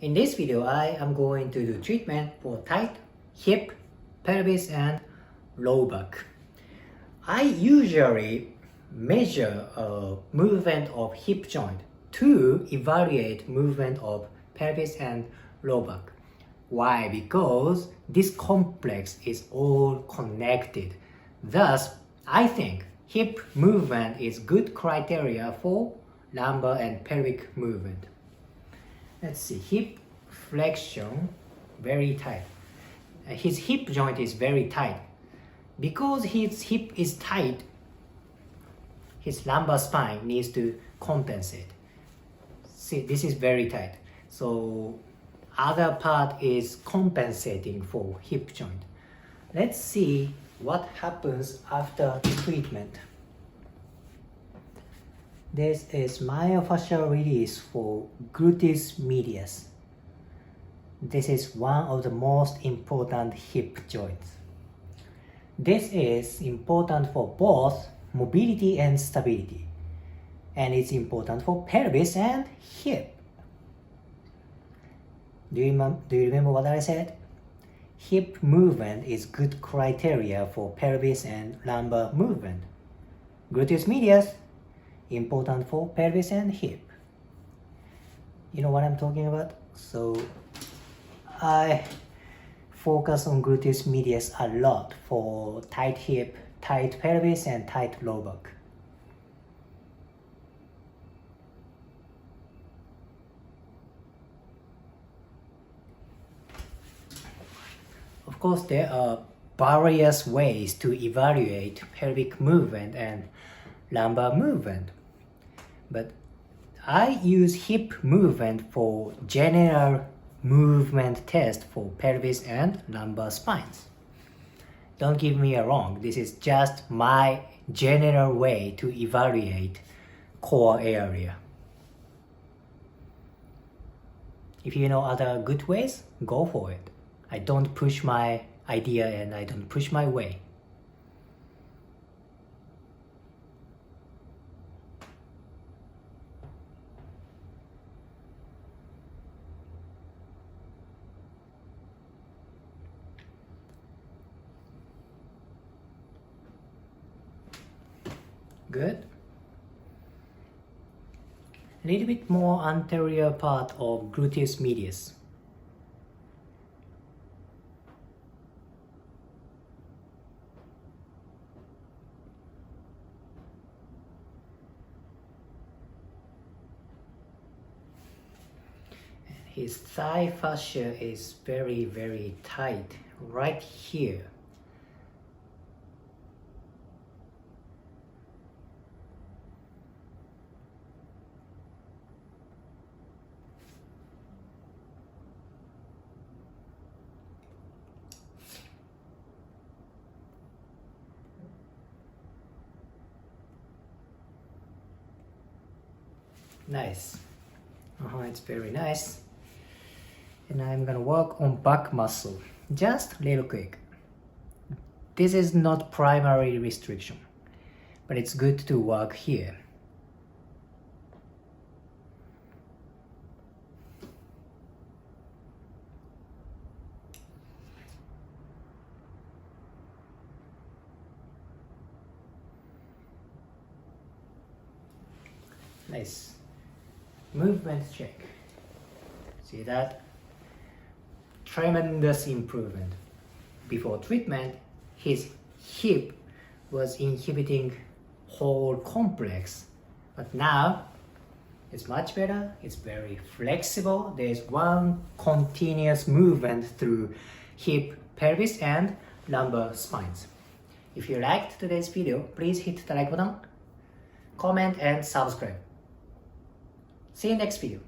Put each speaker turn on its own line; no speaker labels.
In this video, I am going to do treatment for tight hip, pelvis and low back. I usually measure movement of hip joint to evaluate movement of pelvis and low back. Why? Because this complex is all connected. Thus, I think hip movement is good criteria for lumbar and pelvic movement. Let's see, hip flexion, very tight. His hip joint is very tight. Because his hip is tight, his lumbar spine needs to compensate. See, this is very tight. So other part is compensating for hip joint. Let's see what happens after treatment. This is myofascial release for gluteus medius. This is one of the most important hip joints. This is important for both mobility and stability, and it's important for pelvis and hip. Do you remember what I said? Hip movement is good criteria for pelvis and lumbar movement. Gluteus medius, important for pelvis and hip. You know what I'm talking about? So I focus on gluteus medius a lot for tight hip, tight pelvis and tight low back. Of course, there are various ways to evaluate pelvic movement and lumbar movement, but I use hip movement for general movement test for pelvis and lumbar spines. Don't get me wrong, this is just my general way to evaluate core area. If you know other good ways, go for it. I don't push my idea and I don't push my way. Good. A little bit more anterior part of gluteus medius. His thigh fascia is very, very tight right here. Nice. It's very nice. And I'm gonna work on back muscle, just a little quick. This is not primary restriction, but it's good to work here. Nice. Movement check. See that? Tremendous improvement. Before treatment, his hip was inhibiting whole complex, but now it's much better. It's very flexible. There's one continuous movement through hip, pelvis and lumbar spines. If you liked today's video, please hit the like button, comment and subscribe. See you next video.